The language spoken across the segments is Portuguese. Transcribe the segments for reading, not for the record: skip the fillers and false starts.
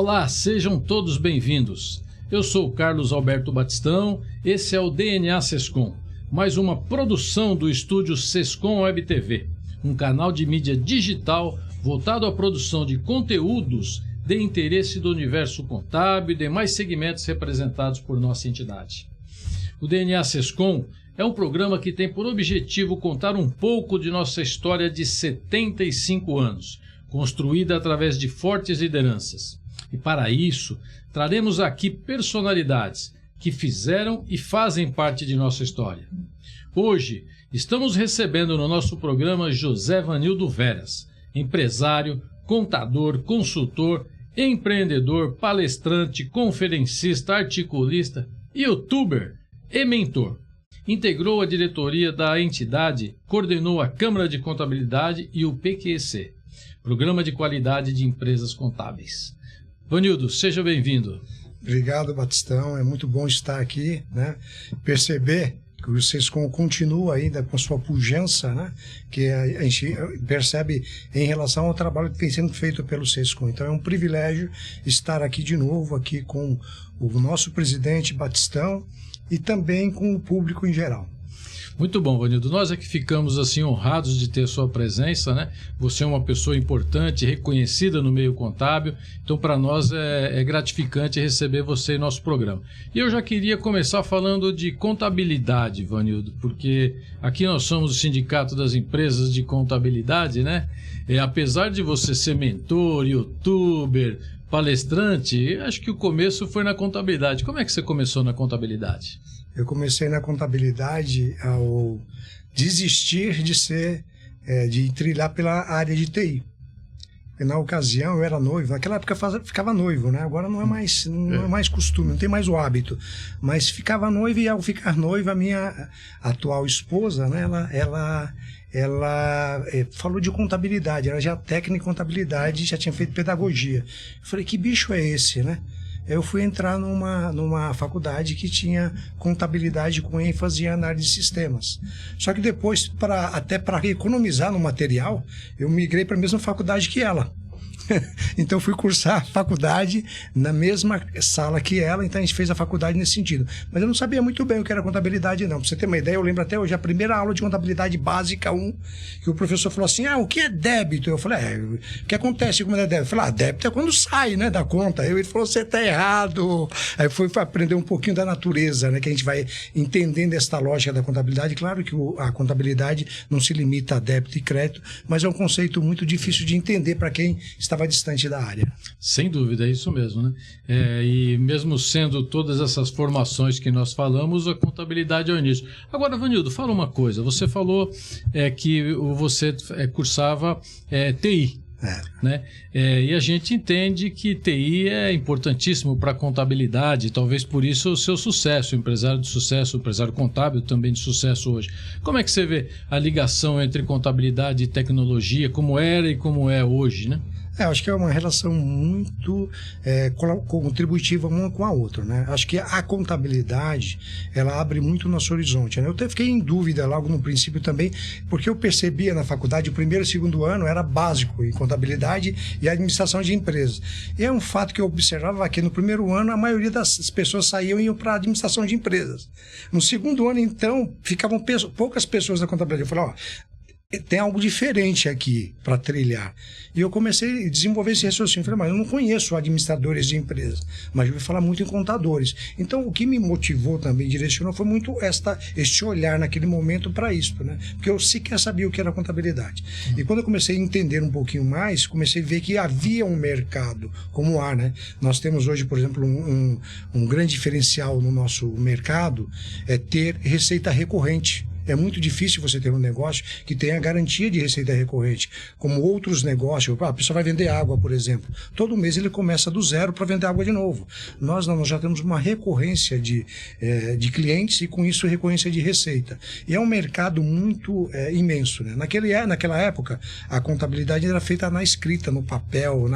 Olá, sejam todos bem-vindos. Eu sou o Carlos Alberto Batistão, esse é o DNA Sescom, mais uma produção do estúdio Sescom Web TV, um canal de mídia digital voltado à produção de conteúdos de interesse do universo contábil e demais segmentos representados por nossa entidade. O DNA Sescom é um programa que tem por objetivo contar um pouco de nossa história de 75 anos, construída através de fortes lideranças. E para isso, traremos aqui personalidades que fizeram e fazem parte de nossa história. Hoje, estamos recebendo no nosso programa José Vanildo Veras, empresário, contador, consultor, empreendedor, palestrante, conferencista, articulista, youtuber e mentor. Integrou a diretoria da entidade, coordenou a Câmara de Contabilidade e o PQC, Programa de Qualidade de Empresas Contábeis. Vanildo, seja bem-vindo. Obrigado, Batistão. É muito bom estar aqui, né? Perceber que o Sescom continua ainda com sua pujança, né? Que a gente percebe em relação ao trabalho que tem sendo feito pelo Sescom. Então é um privilégio estar aqui de novo, aqui com o nosso presidente Batistão e também com o público em geral. Muito bom, Vanildo. Nós é que ficamos assim honrados de ter sua presença, né? Você é uma pessoa importante, reconhecida no meio contábil, então para nós é gratificante receber você em nosso programa. E eu já queria começar falando de contabilidade, Vanildo, porque aqui nós somos o Sindicato das Empresas de Contabilidade, né? Apesar de você ser mentor, youtuber, palestrante, acho que o começo foi na contabilidade. Como é que você começou na contabilidade? Eu comecei na contabilidade ao desistir de trilhar pela área de TI. Porque na ocasião eu era noivo, naquela época ficava noivo, né? Agora não é mais costume, não tem mais o hábito. Mas ficava noivo e ao ficar noiva, a minha atual esposa, né? Ela falou de contabilidade, ela já técnica em contabilidade, já tinha feito pedagogia. Eu falei, que bicho é esse, né? Eu fui entrar numa faculdade que tinha contabilidade com ênfase em análise de sistemas. Só que depois, até para economizar no material, eu migrei para a mesma faculdade que ela. Então fui cursar faculdade na mesma sala que ela, então a gente fez a faculdade nesse sentido. Mas eu não sabia muito bem o que era contabilidade não. Para você ter uma ideia, eu lembro até hoje a primeira aula de contabilidade básica 1, que o professor falou assim, o que é débito? Eu falei, o que acontece quando é débito? Eu falei, débito é quando sai, né, da conta. Ele falou, você está errado. Aí foi aprender um pouquinho da natureza, né, que a gente vai entendendo esta lógica da contabilidade. Claro que a contabilidade não se limita a débito e crédito, mas é um conceito muito difícil de entender para quem estava distante da área. Sem dúvida, é isso mesmo, né? E mesmo sendo todas essas formações que nós falamos, a contabilidade é o início. Agora, Vanildo, fala uma coisa. Você falou que você cursava TI. Né? E a gente entende que TI é importantíssimo para a contabilidade, talvez por isso o seu sucesso, empresário de sucesso, empresário contábil também de sucesso hoje. Como é que você vê a ligação entre contabilidade e tecnologia, como era e como é hoje, né? Acho que é uma relação muito contributiva uma com a outra, né? Acho que a contabilidade, ela abre muito o nosso horizonte, né? Eu até fiquei em dúvida logo no princípio também, porque eu percebia na faculdade, o primeiro e segundo ano era básico em contabilidade e administração de empresas. E é um fato que eu observava que no primeiro ano a maioria das pessoas saíam e iam para a administração de empresas. No segundo ano, então, ficavam poucas pessoas na contabilidade. Eu falei, tem algo diferente aqui para trilhar. E eu comecei a desenvolver esse raciocínio. Falei, mas eu não conheço administradores de empresas, mas eu vou falar muito em contadores. Então, o que me motivou também, direcionou, foi muito este olhar naquele momento para isso, né? Porque eu sequer sabia o que era contabilidade. E quando eu comecei a entender um pouquinho mais, comecei a ver que havia um mercado, como há, né? Nós temos hoje, por exemplo, um grande diferencial no nosso mercado é ter receita recorrente. É muito difícil você ter um negócio que tenha garantia de receita recorrente, como outros negócios. A pessoa vai vender água, por exemplo. Todo mês ele começa do zero para vender água de novo. Nós já temos uma recorrência de clientes e, com isso, recorrência de receita. E é um mercado muito imenso, né? Naquela época, a contabilidade era feita na escrita, no papel.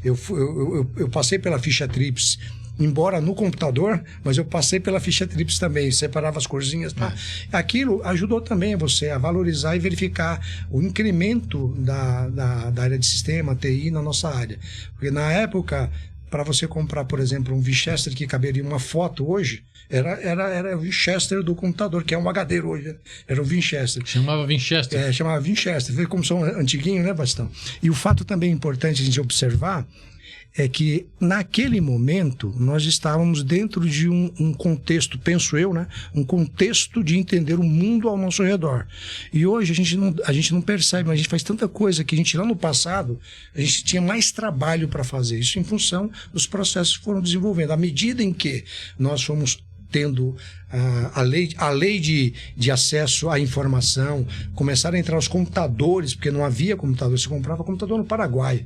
Eu passei pela ficha TRIPS, embora no computador, mas eu passei pela ficha TRIPS também, separava as corzinhas. Tá? Aquilo ajudou também você a valorizar e verificar o incremento da área de sistema, TI, na nossa área. Porque na época, para você comprar, por exemplo, um Winchester que caberia uma foto hoje, era o Winchester do computador, que é um HD hoje. Era o Winchester. Chamava Winchester? Chamava Winchester. Vê como são antiguinhos, né, Bastão? E o fato também importante a gente observar é que, naquele momento, nós estávamos dentro de um contexto, penso eu, né? Um contexto de entender o mundo ao nosso redor. E hoje a gente não percebe, mas a gente faz tanta coisa que a gente, lá no passado, a gente tinha mais trabalho para fazer. Isso em função dos processos que foram desenvolvendo. À medida em que nós fomos tendo a lei de acesso à informação, começaram a entrar os computadores, porque não havia computador, você comprava computador no Paraguai.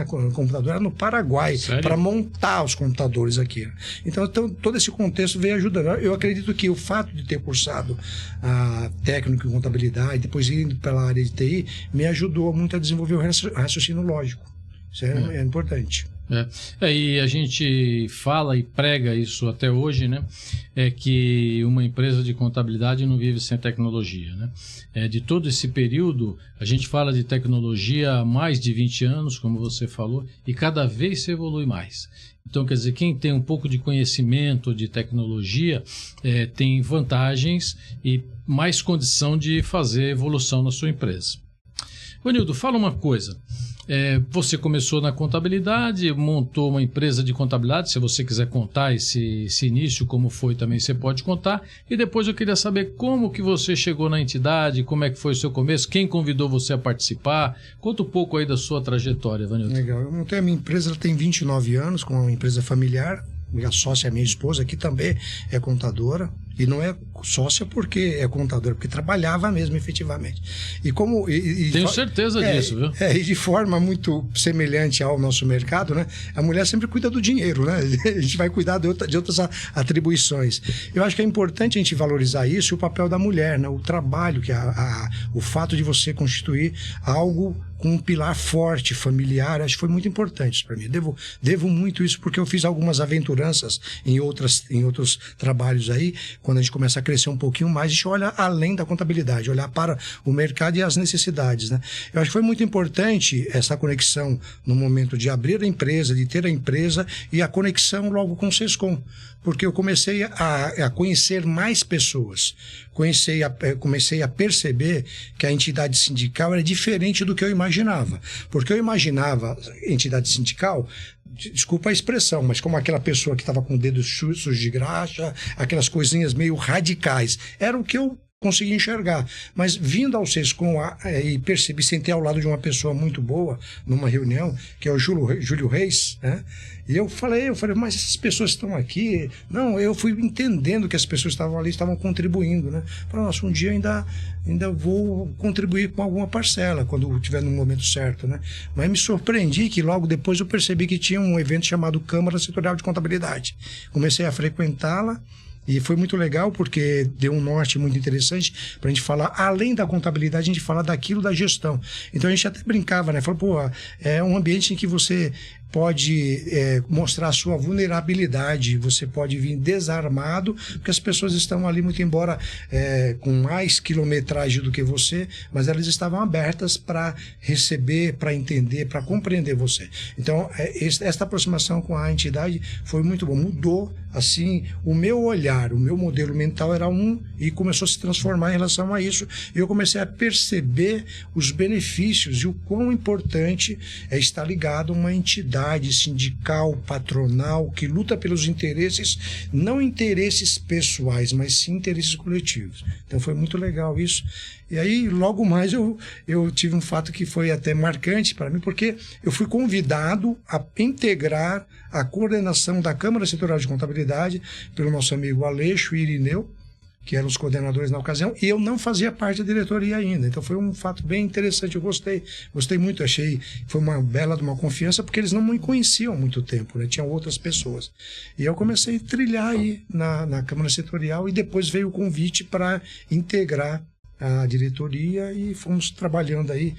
O computador era no Paraguai, para montar os computadores aqui. Então, todo esse contexto veio ajudando. Eu acredito que o fato de ter cursado técnico em contabilidade, depois indo pela área de TI, me ajudou muito a desenvolver o raciocínio lógico. Isso é importante. E a gente fala e prega isso até hoje, né? É que uma empresa de contabilidade não vive sem tecnologia, né? De todo esse período, a gente fala de tecnologia há mais de 20 anos, como você falou, e cada vez se evolui mais. Então, quer dizer, quem tem um pouco de conhecimento de tecnologia tem vantagens e mais condição de fazer evolução na sua empresa. Vanildo, fala uma coisa. Você começou na contabilidade, montou uma empresa de contabilidade. Se você quiser contar esse início, como foi também, você pode contar. E depois eu queria saber como que você chegou na entidade, como é que foi o seu começo, quem convidou você a participar. Conta um pouco aí da sua trajetória, Vanildo. Legal. Eu montei a minha empresa, ela tem 29 anos, com uma empresa familiar. Minha sócia é minha esposa, que também é contadora. E não é sócia porque é contadora, porque trabalhava mesmo, efetivamente. Tenho certeza disso, viu? E de forma muito semelhante ao nosso mercado, né? A mulher sempre cuida do dinheiro, né? A gente vai cuidar de outras atribuições. Eu acho que é importante a gente valorizar isso e o papel da mulher, né? O trabalho, o fato de você constituir algo com um pilar forte, familiar, acho que foi muito importante para mim. Devo muito isso porque eu fiz algumas aventuranças em outros trabalhos aí. Quando a gente começa a crescer um pouquinho mais, a gente olha além da contabilidade, olhar para o mercado e as necessidades, né? Eu acho que foi muito importante essa conexão no momento de abrir a empresa, de ter a empresa e a conexão logo com o Sescom, porque eu comecei a conhecer mais pessoas, comecei a perceber que a entidade sindical era diferente do que eu imaginava, porque eu imaginava entidade sindical, desculpa a expressão, mas como aquela pessoa que estava com o dedo sujo de graxa, aquelas coisinhas meio radicais, era o que eu consegui enxergar. Mas vindo ao Sescom e percebi, sentei ao lado de uma pessoa muito boa numa reunião, que é o Júlio Reis, né? E eu falei, mas essas pessoas estão aqui? Não, eu fui entendendo que as pessoas estavam ali, estavam contribuindo, né? Falei, nossa, um dia ainda vou contribuir com alguma parcela, quando estiver no momento certo, né? Mas me surpreendi que logo depois eu percebi que tinha um evento chamado Câmara Setorial de Contabilidade. Comecei a frequentá-la, e foi muito legal porque deu um norte muito interessante para a gente falar, além da contabilidade, a gente falar daquilo da gestão. Então a gente até brincava, né? Falou, é um ambiente em que você pode mostrar a sua vulnerabilidade, você pode vir desarmado, porque as pessoas estão ali, muito embora com mais quilometragem do que você, mas elas estavam abertas para receber, para entender, para compreender você. Então, esta aproximação com a entidade foi muito bom, mudou, assim, o meu olhar, o meu modelo mental era e começou a se transformar em relação a isso, e eu comecei a perceber os benefícios e o quão importante é estar ligado a uma entidade sindical, patronal, que luta pelos interesses, não interesses pessoais, mas sim interesses coletivos. Então foi muito legal isso. E aí, logo mais, eu tive um fato que foi até marcante para mim, porque eu fui convidado a integrar a coordenação da Câmara Setorial de Contabilidade pelo nosso amigo Aleixo e Irineu, que eram os coordenadores na ocasião, e eu não fazia parte da diretoria ainda. Então foi um fato bem interessante, eu gostei muito, achei, foi uma bela de uma confiança, porque eles não me conheciam há muito tempo, né? Tinham outras pessoas. E eu comecei a trilhar aí na Câmara Setorial, e depois veio o convite para integrar a diretoria, e fomos trabalhando aí,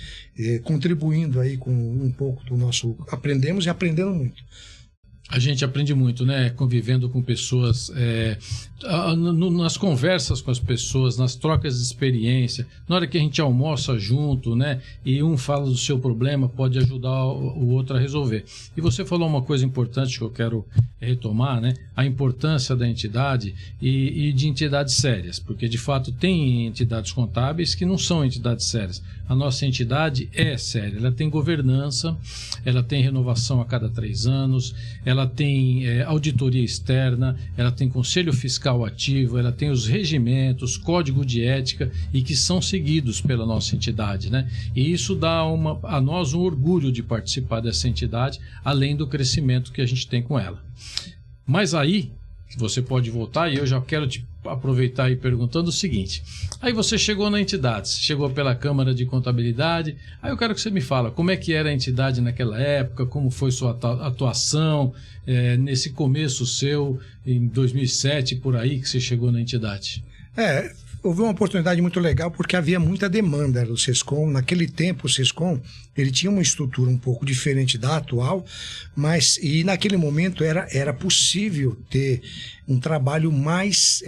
contribuindo aí com um pouco do nosso, aprendemos e aprendendo muito. A gente aprende muito, né? Convivendo com pessoas, nas conversas com as pessoas, nas trocas de experiência, na hora que a gente almoça junto, né? E um fala do seu problema, pode ajudar o outro a resolver. E você falou uma coisa importante que eu quero retomar, né? A importância da entidade e de entidades sérias, porque de fato tem entidades contábeis que não são entidades sérias. A nossa entidade é séria, ela tem governança, ela tem renovação a cada 3 anos, ela tem auditoria externa, ela tem conselho fiscal ativo, ela tem os regimentos, código de ética e que são seguidos pela nossa entidade, né? E isso dá a nós um orgulho de participar dessa entidade, além do crescimento que a gente tem com ela. Mas aí, você pode voltar e eu já quero te aproveitar aí perguntando o seguinte: aí você chegou na entidade, chegou pela Câmara de Contabilidade, aí eu quero que você me fala como é que era a entidade naquela época, como foi sua atuação nesse começo seu, em 2007, por aí que você chegou na entidade. Houve uma oportunidade muito legal porque havia muita demanda do SESCOM. Naquele tempo, o SESCOM ele tinha uma estrutura um pouco diferente da atual, e naquele momento era possível ter um trabalho mais...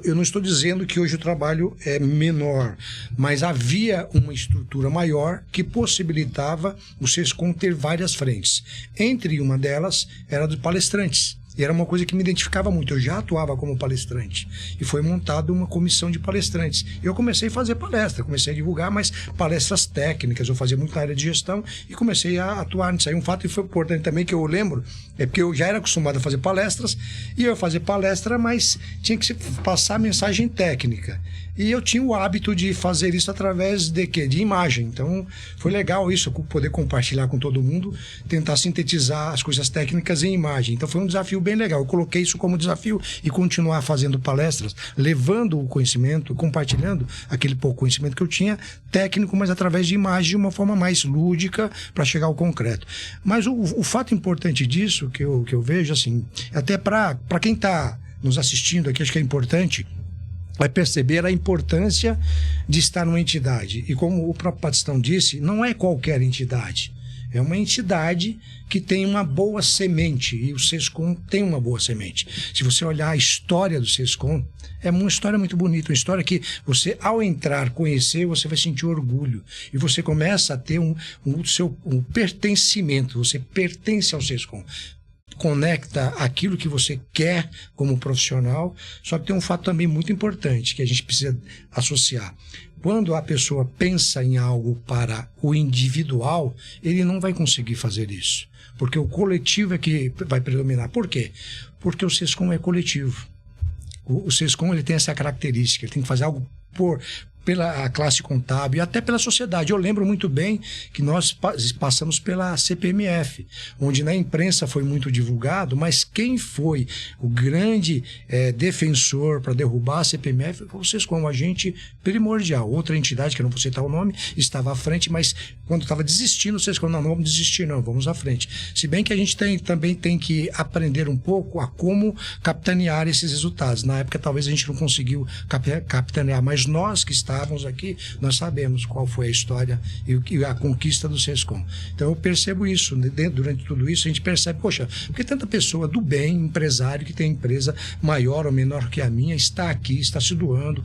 eu não estou dizendo que hoje o trabalho é menor, mas havia uma estrutura maior que possibilitava o SESCOM ter várias frentes. Entre uma delas era de palestrantes. E era uma coisa que me identificava muito. Eu já atuava como palestrante. E foi montada uma comissão de palestrantes. Eu comecei a fazer palestra, comecei a divulgar, mas palestras técnicas. Eu fazia muito na área de gestão e comecei a atuar nisso aí. Um fato que foi importante também, que eu lembro, é porque eu já era acostumado a fazer palestras, e eu ia fazer palestra, mas tinha que passar mensagem técnica. E eu tinha o hábito de fazer isso através de quê? De imagem. Então, foi legal isso, poder compartilhar com todo mundo, tentar sintetizar as coisas técnicas em imagem. Então, foi um desafio bem legal. Eu coloquei isso como desafio e continuar fazendo palestras, levando o conhecimento, compartilhando aquele pouco conhecimento que eu tinha, técnico, mas através de imagem, de uma forma mais lúdica, para chegar ao concreto. Mas o fato importante disso, que eu vejo, assim, até para quem está nos assistindo aqui, acho que é importante, vai perceber a importância de estar numa entidade. E como o próprio Batistão disse, não é qualquer entidade. É uma entidade que tem uma boa semente, e o SESCOM tem uma boa semente. Se você olhar a história do SESCOM, é uma história muito bonita, uma história que você, ao entrar, conhecer, você vai sentir orgulho. E você começa a ter um pertencimento, você pertence ao SESCOM. Conecta aquilo que você quer como profissional, só que tem um fato também muito importante que a gente precisa associar. Quando a pessoa pensa em algo para o individual, ele não vai conseguir fazer isso, porque o coletivo é que vai predominar. Por quê? Porque o SESCOM é coletivo. O SESCOM ele tem essa característica, ele tem que fazer algo pela classe contábil e até pela sociedade. Eu lembro muito bem que nós passamos pela CPMF, onde na imprensa foi muito divulgado, mas quem foi o grande defensor para derrubar a CPMF foi o SESCOM, um agente primordial. Outra entidade, que eu não vou citar o nome, estava à frente, mas quando estava desistindo, o SESCOM, não vamos desistir não, vamos à frente. Se bem que a gente também tem que aprender um pouco a como capitanear esses resultados. Na época talvez a gente não conseguiu capitanear, mas nós que estávamos aqui, nós sabemos qual foi a história e a conquista do SESCOM. Então eu percebo isso, durante tudo isso a gente percebe, poxa, porque tanta pessoa do bem, empresário que tem empresa maior ou menor que a minha, está aqui, está se doando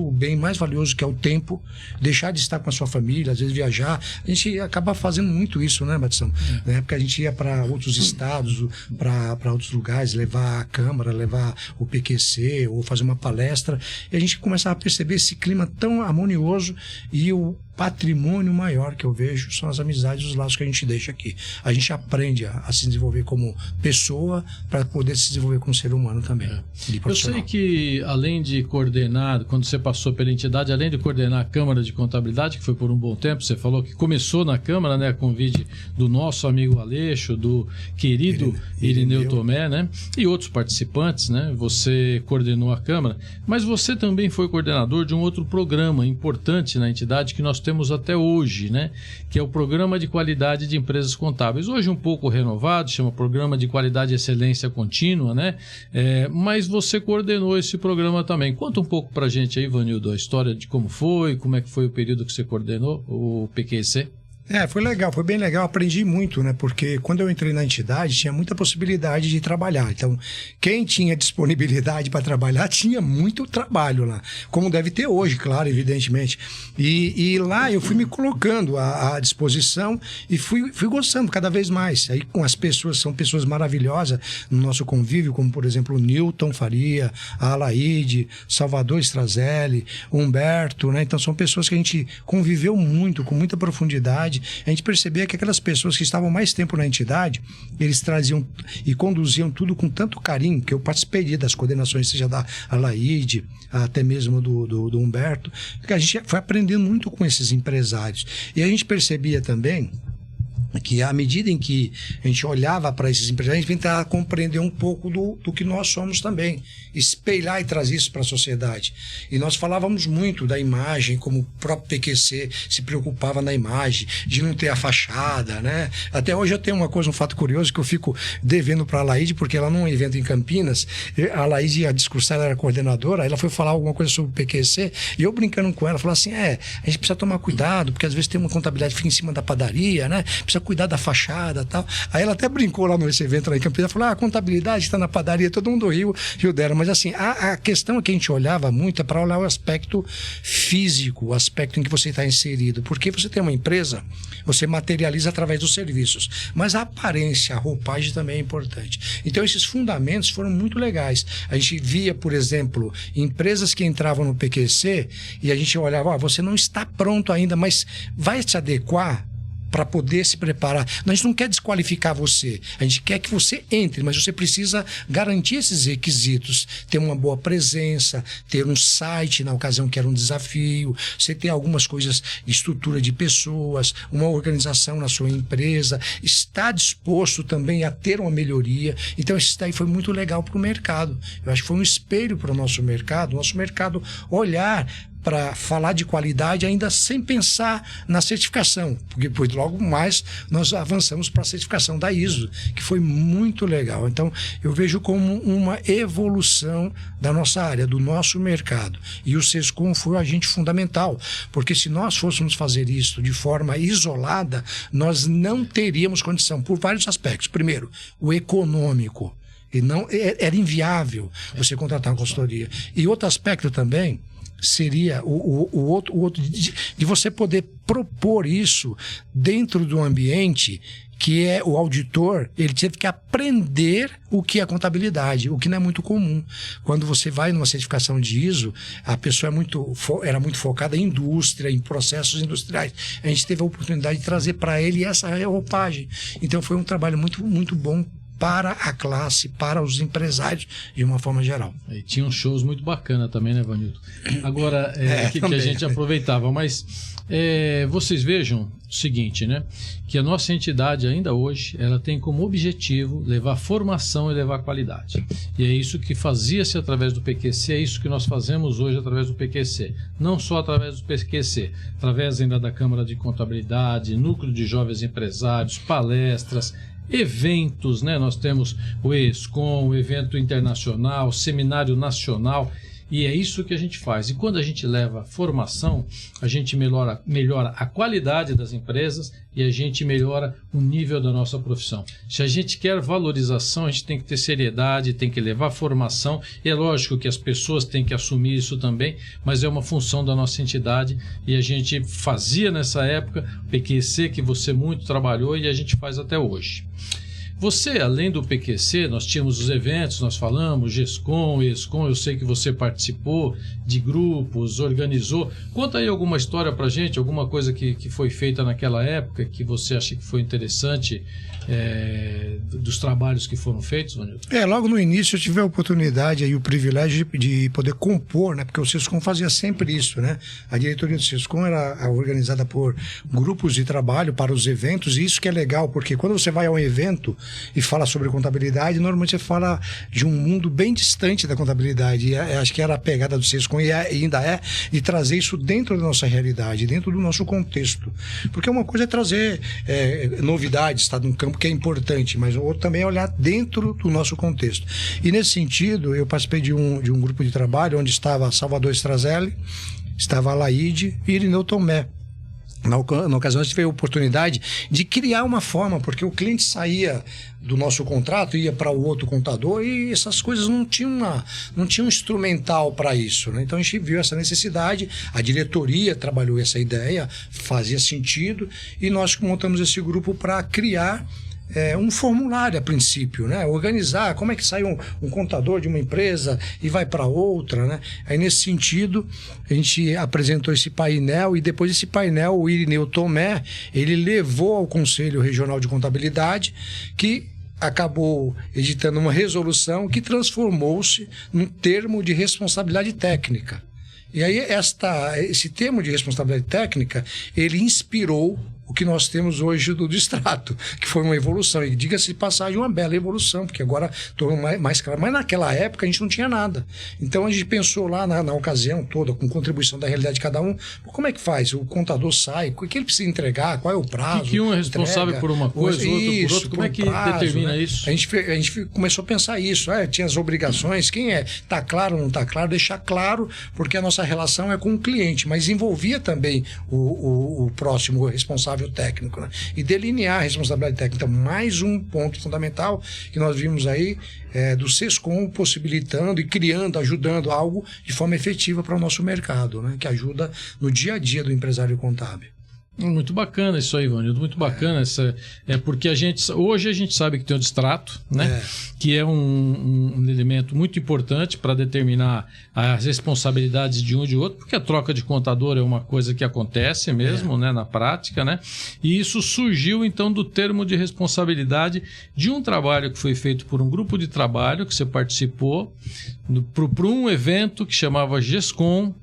o bem mais valioso que é o tempo, deixar de estar com a sua família, às vezes viajar. A gente acaba fazendo muito isso, né, Batistão? Na época a gente ia para outros estados, para outros lugares, levar a Câmara, levar o PQC ou fazer uma palestra, e a gente começava a perceber esse clima tão harmonioso, e o patrimônio maior que eu vejo são as amizades e os laços que a gente deixa aqui. A gente aprende a se desenvolver como pessoa para poder se desenvolver como ser humano também. Eu sei que, além de coordenar, quando você passou pela entidade, além de coordenar a Câmara de Contabilidade, que foi por um bom tempo, você falou que começou na Câmara, né, a convite do nosso amigo Aleixo, do querido Irineu Tomé, né, e outros participantes, né, você coordenou a Câmara, mas você também foi coordenador de um outro programa importante na entidade que nós temos até hoje, né? Que é o Programa de Qualidade de Empresas Contábeis. Hoje um pouco renovado, chama Programa de Qualidade e Excelência Contínua, né? Mas você coordenou esse programa também. Conta um pouco pra gente aí, Vanildo, a história de como é que foi o período que você coordenou o PQC. Foi legal, foi bem legal, aprendi muito, né? Porque quando eu entrei na entidade, tinha muita possibilidade de trabalhar. Então, quem tinha disponibilidade para trabalhar, tinha muito trabalho lá. Como deve ter hoje, claro, evidentemente. E lá eu fui me colocando à disposição e fui gostando cada vez mais. Aí com as pessoas, são pessoas maravilhosas no nosso convívio, como por exemplo o Newton Faria, a Alaide, Salvador Strazelli, Humberto, né? Então são pessoas que a gente conviveu muito, com muita profundidade. A gente percebia que aquelas pessoas que estavam mais tempo na entidade, eles traziam e conduziam tudo com tanto carinho, que eu participei das coordenações, seja da Alaide, até mesmo do Humberto, que a gente foi aprendendo muito com esses empresários. E a gente percebia também que à medida em que a gente olhava para esses empresários, a gente tentava compreender um pouco do que nós somos também, espelhar e trazer isso para a sociedade. E nós falávamos muito da imagem, como o próprio PQC se preocupava na imagem, de não ter a fachada, né? Até hoje eu tenho um fato curioso, que eu fico devendo para a Alaide, porque ela num evento em Campinas, a Alaide ia discursar, ela era coordenadora, ela foi falar alguma coisa sobre o PQC, e eu brincando com ela, falou assim, a gente precisa tomar cuidado, porque às vezes tem uma contabilidade que fica em cima da padaria, né? Precisa cuidar da fachada e tal. Aí ela até brincou lá nesse evento lá em Campinas, falou, a contabilidade está na padaria, todo mundo riu dela. Mas assim, a questão que a gente olhava muito é para olhar o aspecto físico, o aspecto em que você está inserido. Porque você tem uma empresa, você materializa através dos serviços. Mas a aparência, a roupagem também é importante. Então esses fundamentos foram muito legais. A gente via, por exemplo, empresas que entravam no PQC e a gente olhava, você não está pronto ainda, mas vai se adequar para poder se preparar. A gente não quer desqualificar você, a gente quer que você entre, mas você precisa garantir esses requisitos, ter uma boa presença, ter um site na ocasião que era um desafio, você ter algumas coisas, estrutura de pessoas, uma organização na sua empresa, está disposto também a ter uma melhoria. Então isso daí foi muito legal para o mercado. Eu acho que foi um espelho para o nosso mercado olhar para falar de qualidade ainda sem pensar na certificação, porque depois logo mais nós avançamos para a certificação da ISO, que foi muito legal. Então eu vejo como uma evolução da nossa área, do nosso mercado, e o SESCOM foi um agente fundamental, porque se nós fôssemos fazer isso de forma isolada, nós não teríamos condição, por vários aspectos. Primeiro, o econômico, e não era inviável você contratar uma consultoria. E outro aspecto também seria o outro de você poder propor isso dentro do ambiente que é o auditor, ele teve que aprender o que é contabilidade, o que não é muito comum. Quando você vai numa certificação de ISO, a pessoa era muito focada em indústria, em processos industriais. A gente teve a oportunidade de trazer para ele essa roupagem. Então foi um trabalho muito, muito bom para a classe, para os empresários, de uma forma geral. E tinha uns shows muito bacana também, né, Vanilton? Agora, que a gente aproveitava, mas vocês vejam o seguinte, né? Que a nossa entidade ainda hoje, ela tem como objetivo levar formação e levar qualidade. E é isso que fazia-se através do PQC, é isso que nós fazemos hoje através do PQC. Não só através do PQC, através ainda da Câmara de Contabilidade, Núcleo de Jovens Empresários, palestras, eventos, né? Nós temos o ESCOM, o evento internacional, seminário nacional, e é isso que a gente faz. E quando a gente leva formação, a gente melhora a qualidade das empresas e a gente melhora o nível da nossa profissão. Se a gente quer valorização, a gente tem que ter seriedade, tem que levar formação. E é lógico que as pessoas têm que assumir isso também, mas é uma função da nossa entidade e a gente fazia nessa época, o PQC que você muito trabalhou e a gente faz até hoje. Você, além do PQC, nós tínhamos os eventos, nós falamos, GESCOM, ESCOM, eu sei que você participou de grupos, organizou. Conta aí alguma história pra gente, alguma coisa que foi feita naquela época, que você acha que foi interessante dos trabalhos que foram feitos, Vanilton? Logo no início eu tive a oportunidade e o privilégio de poder compor, né? Porque o SESCOM fazia sempre isso, né? A diretoria do SESCOM era organizada por grupos de trabalho para os eventos, e isso que é legal, porque quando você vai a um evento e fala sobre contabilidade, normalmente você fala de um mundo bem distante da contabilidade, e acho que era a pegada do SESCOM e ainda é, de trazer isso dentro da nossa realidade, dentro do nosso contexto, porque uma coisa é trazer novidades, está num campo que é importante, mas o outro também é olhar dentro do nosso contexto. E nesse sentido, eu participei de um grupo de trabalho onde estava Salvador Strazelli, estava a Alaide e Irineu Tomé. Na ocasião, a gente teve a oportunidade de criar uma forma, porque o cliente saía do nosso contrato, ia para o outro contador e essas coisas não tinham um instrumental para isso, né? Então a gente viu essa necessidade, a diretoria trabalhou essa ideia, fazia sentido, e nós montamos esse grupo para criar um formulário a princípio, né? Organizar como é que sai um contador de uma empresa e vai para outra, né? Aí nesse sentido a gente apresentou esse painel, e depois desse painel o Irineu Tomé, ele levou ao Conselho Regional de Contabilidade, que acabou editando uma resolução que transformou-se num termo de responsabilidade técnica. E aí esse termo de responsabilidade técnica, ele inspirou o que nós temos hoje do Distrato, que foi uma evolução, e diga-se de passagem, uma bela evolução, porque agora estou mais claro. Mas naquela época a gente não tinha nada. Então a gente pensou lá na ocasião toda, com contribuição da realidade de cada um, como é que faz? O contador sai, o que ele precisa entregar, qual é o prazo? Que um é responsável por uma coisa, outro por outra, como é que prazo, determina, né? Isso? A gente começou a pensar isso, tinha as obrigações, quem está claro ou não está claro, deixar claro, porque a nossa relação é com o cliente, mas envolvia também o próximo responsável técnico, né? E delinear a responsabilidade técnica. Então, mais um ponto fundamental que nós vimos aí do SESCOM possibilitando e criando, ajudando algo de forma efetiva para o nosso mercado, né? Que ajuda no dia a dia do empresário contábil. Muito bacana isso aí, Ivanildo, muito bacana. Porque hoje a gente sabe que tem o Distrato, né? Que é um elemento muito importante para determinar as responsabilidades de um e de outro, porque a troca de contador é uma coisa que acontece mesmo, né? Na prática, né? E isso surgiu então do termo de responsabilidade de um trabalho que foi feito por um grupo de trabalho que você participou para um evento que chamava GESCOM,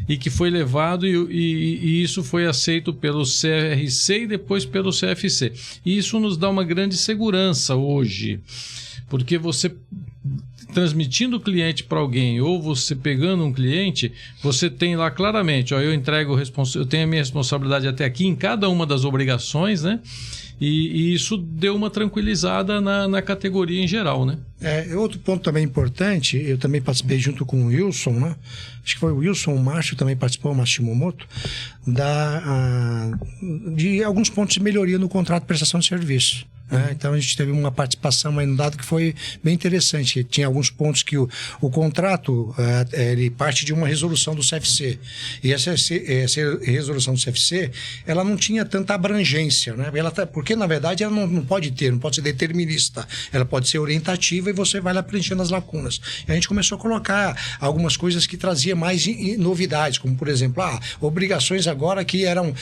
e que foi levado e isso foi aceito pelo CRC e depois pelo CFC. E isso nos dá uma grande segurança hoje, porque você transmitindo o cliente para alguém ou você pegando um cliente, você tem lá claramente, eu tenho a minha responsabilidade até aqui em cada uma das obrigações, né? E isso deu uma tranquilizada na categoria em geral, né? Outro ponto também importante, eu também participei junto com o Wilson, né? Acho que foi o Wilson, o Márcio também participou, o Márcio Shimomoto, de alguns pontos de melhoria no contrato de prestação de serviço. Então a gente teve uma participação aí no dado que foi bem interessante. Tinha alguns pontos que o contrato ele parte de uma resolução do CFC, e essa resolução do CFC ela não tinha tanta abrangência, né? Porque na verdade ela não pode ser determinista, ela pode ser orientativa e você vai lá preenchendo as lacunas. E a gente começou a colocar algumas coisas que trazia mais novidades, como por exemplo, obrigações agora que eram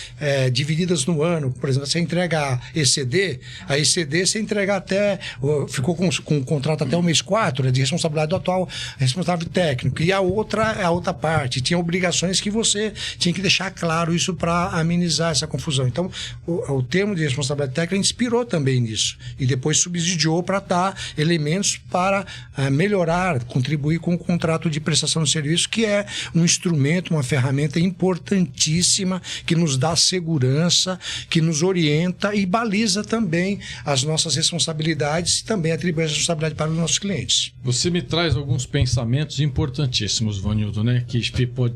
divididas no ano. Por exemplo, você entrega a ECD você entregar ficou com o contrato até o mês 4, né, de responsabilidade do atual responsável técnico, e a outra parte tinha obrigações que você tinha que deixar claro isso para amenizar essa confusão. Então o termo de responsabilidade técnica inspirou também nisso, e depois subsidiou para dar elementos para melhorar, contribuir com o contrato de prestação de serviço, que é um instrumento, uma ferramenta importantíssima que nos dá segurança, que nos orienta e baliza também as nossas responsabilidades e também atribui a responsabilidade para os nossos clientes. Você me traz alguns pensamentos importantíssimos, Ivanildo,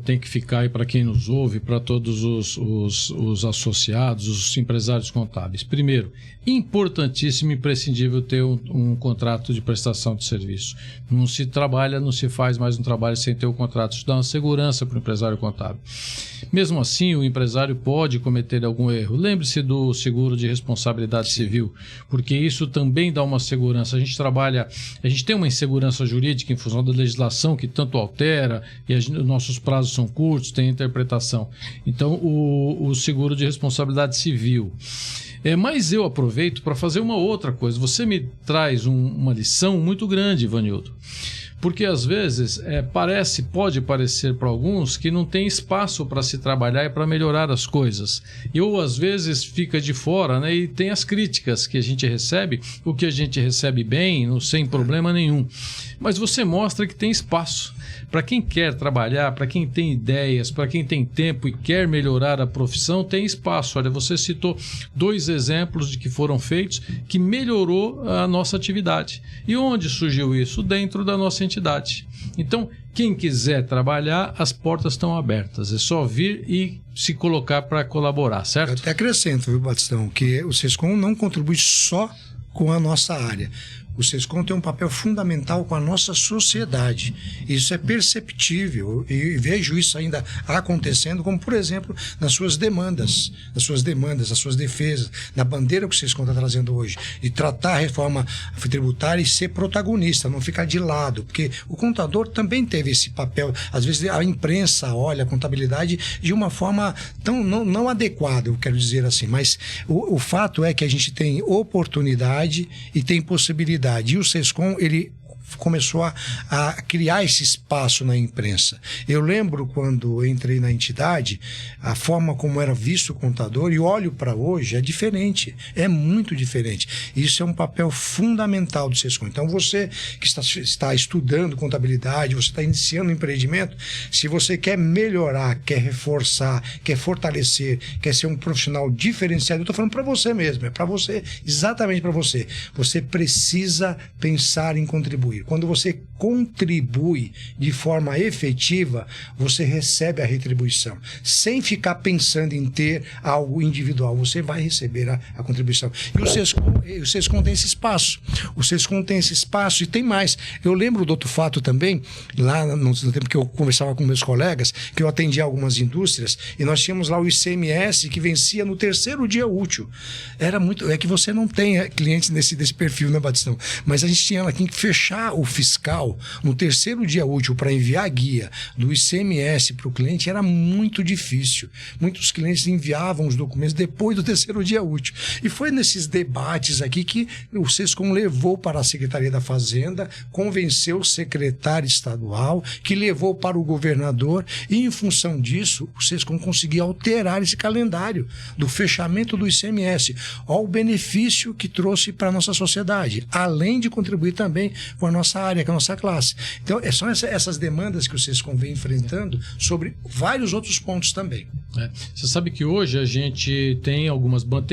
tem que ficar aí para quem nos ouve, para todos os associados, os empresários contábeis. Primeiro, importantíssimo e imprescindível ter um contrato de prestação de serviço. Não se faz mais um trabalho sem ter o contrato. Isso dá uma segurança para o empresário contábil. Mesmo assim, o empresário pode cometer algum erro. Lembre-se do seguro de responsabilidade civil, porque isso também dá uma segurança. A gente tem uma insegurança jurídica em função da legislação que tanto altera, e nossos prazos são curtos, tem interpretação. Então, o seguro de responsabilidade civil. Mas eu aproveito para fazer uma outra coisa. Você me traz uma lição muito grande, Ivanildo. Porque às vezes pode parecer para alguns que não tem espaço para se trabalhar e para melhorar as coisas. Ou às vezes fica de fora, né? E tem as críticas que a gente recebe, o que a gente recebe bem, sem problema nenhum. Mas você mostra que tem espaço. Para quem quer trabalhar, para quem tem ideias, para quem tem tempo e quer melhorar a profissão, tem espaço. Olha, você citou 2 exemplos de que foram feitos que melhorou a nossa atividade. E onde surgiu isso? Dentro da nossa entidade. Então, quem quiser trabalhar, as portas estão abertas. É só vir e se colocar para colaborar, certo? Eu até acrescento, viu, Batistão, que o SESCOM não contribui só com a nossa área. O SESCOM tem um papel fundamental com a nossa sociedade. Isso é perceptível e vejo isso ainda acontecendo, como, por exemplo, nas suas demandas, nas suas defesas, na bandeira que o SESCOM está trazendo hoje, de tratar a reforma tributária e ser protagonista, não ficar de lado, porque o contador também teve esse papel. Às vezes a imprensa olha a contabilidade de uma forma não adequada, eu quero dizer assim, mas o fato é que a gente tem oportunidade e tem possibilidade. E o SESCOM, ele começou a criar esse espaço na imprensa. Eu lembro quando eu entrei na entidade, a forma como era visto o contador, e olho para hoje, é diferente, é muito diferente. Isso é um papel fundamental do SESCOM. Então você que está estudando contabilidade, você está iniciando um empreendimento, se você quer melhorar, quer reforçar, quer fortalecer, quer ser um profissional diferenciado, eu estou falando para você mesmo, é para você, exatamente para você. Você precisa pensar em contribuir. Quando você contribui de forma efetiva, você recebe a retribuição. Sem ficar pensando em ter algo individual, você vai receber a contribuição. E o SESCOM tem esse espaço. O SESCOM tem esse espaço e tem mais. Eu lembro do outro fato também, lá no tempo que eu conversava com meus colegas, que eu atendia algumas indústrias, e nós tínhamos lá o ICMS que vencia no 3º dia útil. Era muito... É que você não tem clientes desse perfil, né, Batistão? Mas a gente tinha lá que fechar o fiscal no 3º dia útil para enviar a guia do ICMS para o cliente era muito difícil. Muitos clientes enviavam os documentos depois do 3º dia útil. E foi nesses debates aqui que o SESCOM levou para a Secretaria da Fazenda, convenceu o secretário estadual, que levou para o governador, e em função disso o SESCOM conseguia alterar esse calendário do fechamento do ICMS. Olha o benefício que trouxe para a nossa sociedade, além de contribuir também com a nossa área, com a nossa classe. Então, são essas demandas que o SESCOM vem enfrentando sobre vários outros pontos também. Você sabe que hoje a gente tem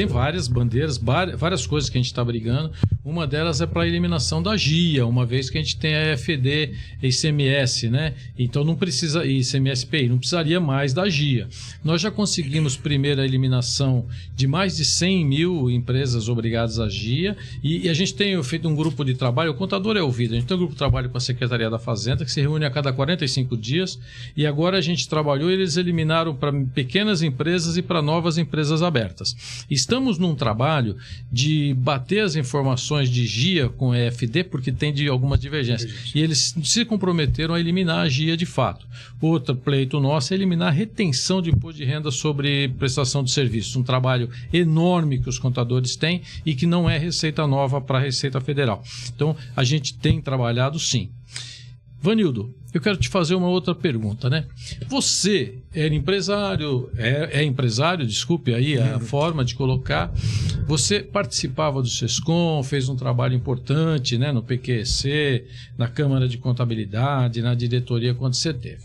várias bandeiras, várias coisas que a gente está brigando. Uma delas é para a eliminação da GIA, uma vez que a gente tem a EFD, ICMS, né? Então não precisa, ICMS-PI, não precisaria mais da GIA. Nós já conseguimos primeiro a eliminação de mais de 100 mil empresas obrigadas à GIA, e a gente tem feito um grupo de trabalho, o contador é ouvido, a gente tem um grupo de trabalho com a Secretaria da Fazenda, que se reúne a cada 45 dias, e agora a gente trabalhou, eles eliminaram para pequenas empresas e para novas empresas abertas. Estamos num trabalho de bater as informações de GIA com a EFD, porque tem algumas divergências. E eles se comprometeram a eliminar a GIA de fato. Outro pleito nosso é eliminar a retenção de imposto de renda sobre prestação de serviços. Um trabalho enorme que os contadores têm e que não é receita nova para a Receita Federal. Então, a gente tem trabalhado sim. Vanildo, eu quero te fazer uma outra pergunta, né? Você era empresário, empresário, desculpe aí a forma de colocar. Você participava do SESCOM, fez um trabalho importante, né, no PQEC, na Câmara de Contabilidade, na diretoria quando você teve.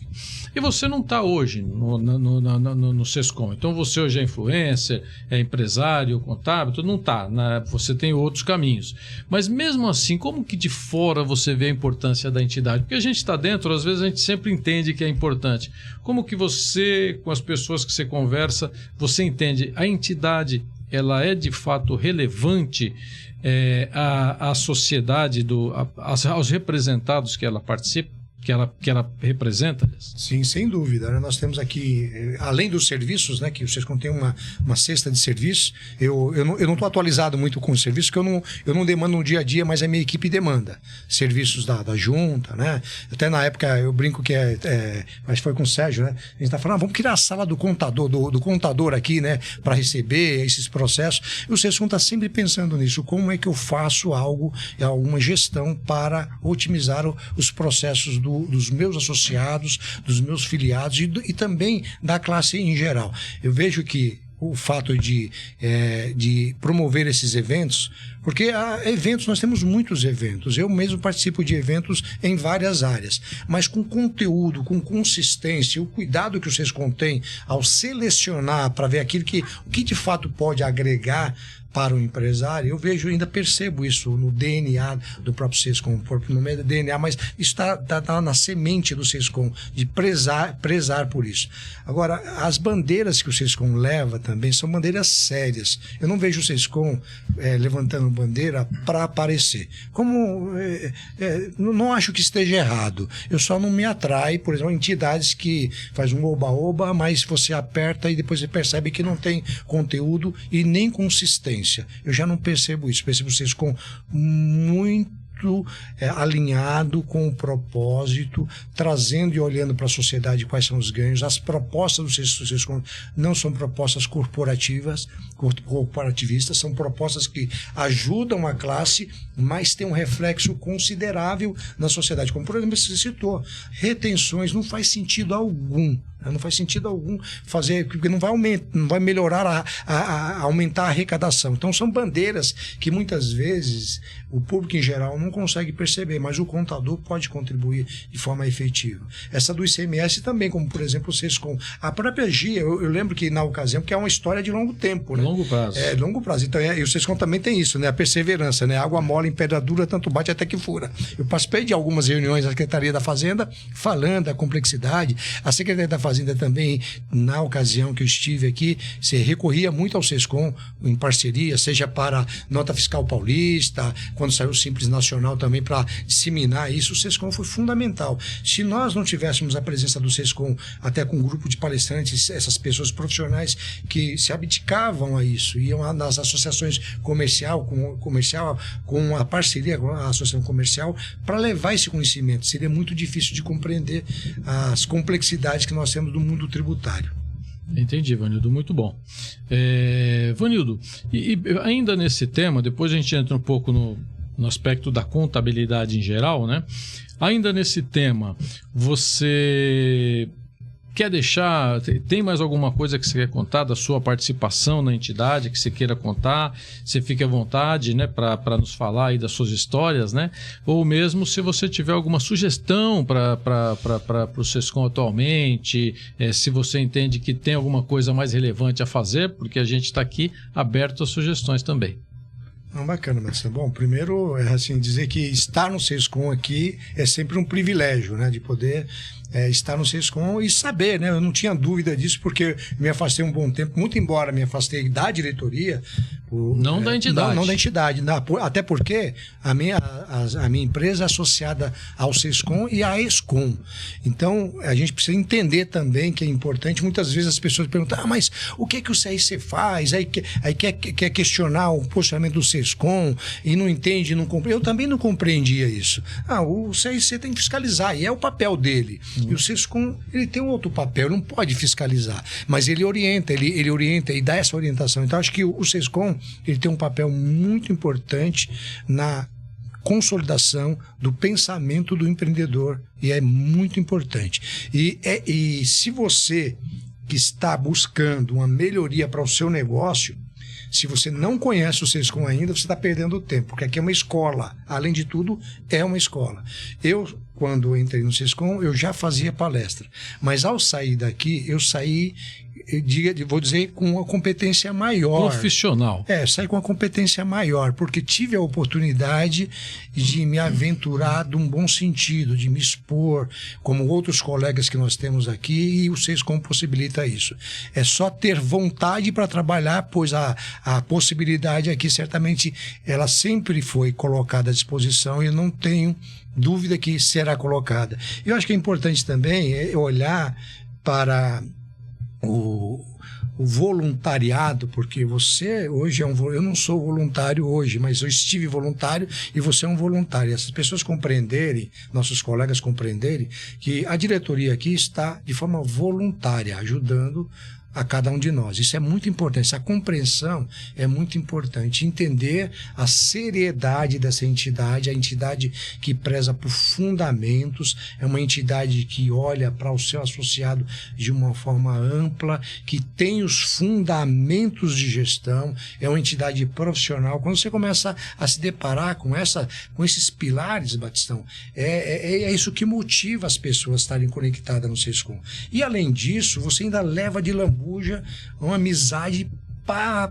E você não está hoje no SESCOM. Então você hoje é influencer, é empresário, contábil, tudo não está. Você tem outros caminhos. Mas mesmo assim, como que de fora você vê a importância da entidade? Porque a gente está dentro, às vezes a gente sempre entende que é importante. Como que você, com as pessoas que você conversa, você entende a entidade, ela é de fato relevante à sociedade, aos representados que ela participa? Que ela representa? Sim, sem dúvida, né? Nós temos aqui, além dos serviços, né, que o SESCOM tem uma cesta de serviços. Eu não estou atualizado muito com os serviços, porque eu não demando no dia a dia, mas a minha equipe demanda serviços da junta, né? Até na época eu brinco que mas foi com o Sérgio, né? A gente está falando, vamos criar a sala do contador, do contador aqui, né, para receber esses processos. E o SESCOM está sempre pensando nisso, como é que eu faço alguma gestão para otimizar os processos dos meus associados, dos meus filiados e também da classe em geral. Eu vejo que o fato de promover esses eventos, porque eventos, nós temos muitos eventos, eu mesmo participo de eventos em várias áreas, mas com conteúdo, com consistência, o cuidado que o SESCOM tem ao selecionar para ver o que de fato pode agregar para o empresário, eu vejo, ainda percebo isso no DNA do próprio Sescom, o próprio nome é DNA, mas isso está na semente do Sescom, de prezar por isso. Agora, as bandeiras que o Sescom leva também são bandeiras sérias. Eu não vejo o Sescom levantando bandeira para aparecer. Não acho que esteja errado. Eu só não me atrai, por exemplo, entidades que faz um oba-oba, mas você aperta e depois você percebe que não tem conteúdo e nem consistência. Eu já não percebo isso. Percebo vocês com muito alinhado com o propósito, trazendo e olhando para a sociedade quais são os ganhos. As propostas do Sescom não são propostas corporativistas, são propostas que ajudam a classe, mas tem um reflexo considerável na sociedade. Como, por exemplo, você citou, retenções, não faz sentido algum. Não faz sentido algum fazer, porque não vai melhorar, aumentar a arrecadação. Então são bandeiras que muitas vezes o público em geral não consegue perceber, mas o contador pode contribuir de forma efetiva. Essa do ICMS também, como por exemplo o Sescom. A própria GIA, eu lembro que na ocasião, que é uma história de longo tempo, né? Longo prazo. Longo prazo. Então, e o Sescom também tem isso, né? A perseverança, né? Água mole em pedra dura, tanto bate até que fura. Eu participei de algumas reuniões da Secretaria da Fazenda falando da complexidade. A Secretaria da Fazenda também, na ocasião que eu estive aqui, se recorria muito ao Sescom em parceria, seja para Nota Fiscal Paulista, quando saiu o Simples Nacional também para disseminar isso, o Sescom foi fundamental. Se nós não tivéssemos a presença do Sescom, até com um grupo de palestrantes, essas pessoas profissionais que se abdicavam a isso, iam nas associações comercial com a parceria com a associação comercial, para levar esse conhecimento, seria muito difícil de compreender as complexidades que nós temos do mundo tributário. Entendi, Vanildo, muito bom. Vanildo, e ainda nesse tema, depois a gente entra um pouco no aspecto da contabilidade em geral, né? Ainda nesse tema, você quer deixar, tem mais alguma coisa que você quer contar da sua participação na entidade, que você queira contar? Você fique à vontade, né, para nos falar aí das suas histórias, né? Ou mesmo se você tiver alguma sugestão para o Sescom atualmente, se você entende que tem alguma coisa mais relevante a fazer, porque a gente está aqui aberto a sugestões também. Bacana, Marcelo. Bom, primeiro, dizer que estar no Sescom aqui é sempre um privilégio, né, de poder estar no Sescom e saber, né? Eu não tinha dúvida disso, porque me afastei um bom tempo, muito embora me afastei da diretoria. Não da entidade. Não da entidade. Até porque a minha empresa é associada ao Sescom e à ESCOM. Então, a gente precisa entender também que é importante. Muitas vezes as pessoas perguntam, mas o que o CIC faz? Aí quer questionar o posicionamento do Sescom e não entende, não compreende. Eu também não compreendia isso. O CIC tem que fiscalizar, e é o papel dele. E o Sescom, ele tem um outro papel, não pode fiscalizar, mas ele orienta, ele orienta e dá essa orientação. Então, acho que o Sescom, ele tem um papel muito importante na consolidação do pensamento do empreendedor, e é muito importante. E se você que está buscando uma melhoria para o seu negócio, se você não conhece o Sescom ainda, você está perdendo tempo, porque aqui é uma escola. Além de tudo, é uma escola. Quando entrei no Sescom, eu já fazia palestra. Mas ao sair daqui, eu saí, vou dizer, com uma competência maior. Profissional. Saí com uma competência maior, porque tive a oportunidade de me aventurar de um bom sentido, de me expor, como outros colegas que nós temos aqui, e o Sescom possibilita isso. É só ter vontade para trabalhar, pois a possibilidade aqui, certamente, ela sempre foi colocada à disposição, e eu não tenho dúvida que será colocada. Eu acho que é importante também olhar para o voluntariado, porque você hoje eu não sou voluntário hoje, mas eu estive voluntário e você é um voluntário. Essas pessoas compreenderem, nossos colegas compreenderem, que a diretoria aqui está de forma voluntária, ajudando a cada um de nós. Isso é muito importante, essa compreensão é muito importante, entender a seriedade dessa entidade, a entidade que preza por fundamentos, é uma entidade que olha para o seu associado de uma forma ampla, que tem os fundamentos de gestão, é uma entidade profissional. Quando você começa a se deparar com esses pilares, Batistão, é isso que motiva as pessoas a estarem conectadas no Sescom. E além disso, você ainda leva de lambuja uma amizade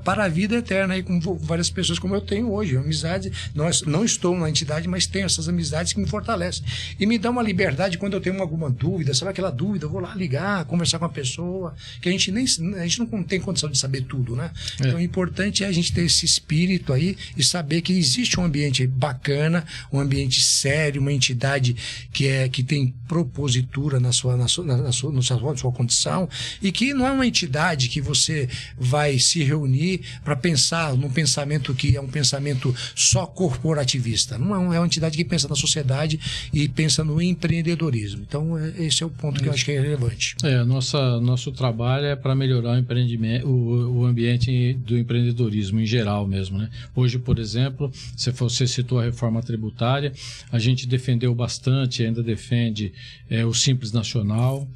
para a vida eterna aí com várias pessoas como eu tenho hoje. Amizade, nós não estou na entidade, mas tenho essas amizades que me fortalecem. E me dá uma liberdade quando eu tenho alguma dúvida, sabe aquela dúvida, eu vou lá ligar, conversar com a pessoa, que a gente não tem condição de saber tudo, né? Então o importante é a gente ter esse espírito aí e saber que existe um ambiente bacana, um ambiente sério, uma entidade que tem propositura na sua condição, e que não é uma entidade que você vai se reunir para pensar num pensamento que é um pensamento só corporativista. Não é uma entidade que pensa na sociedade e pensa no empreendedorismo. Então esse é o ponto que eu acho que é relevante. Nosso trabalho é para melhorar o empreendimento, o ambiente do empreendedorismo em geral mesmo, né? Hoje, por exemplo, você citou a reforma tributária, a gente defendeu bastante, ainda defende o Simples Nacional,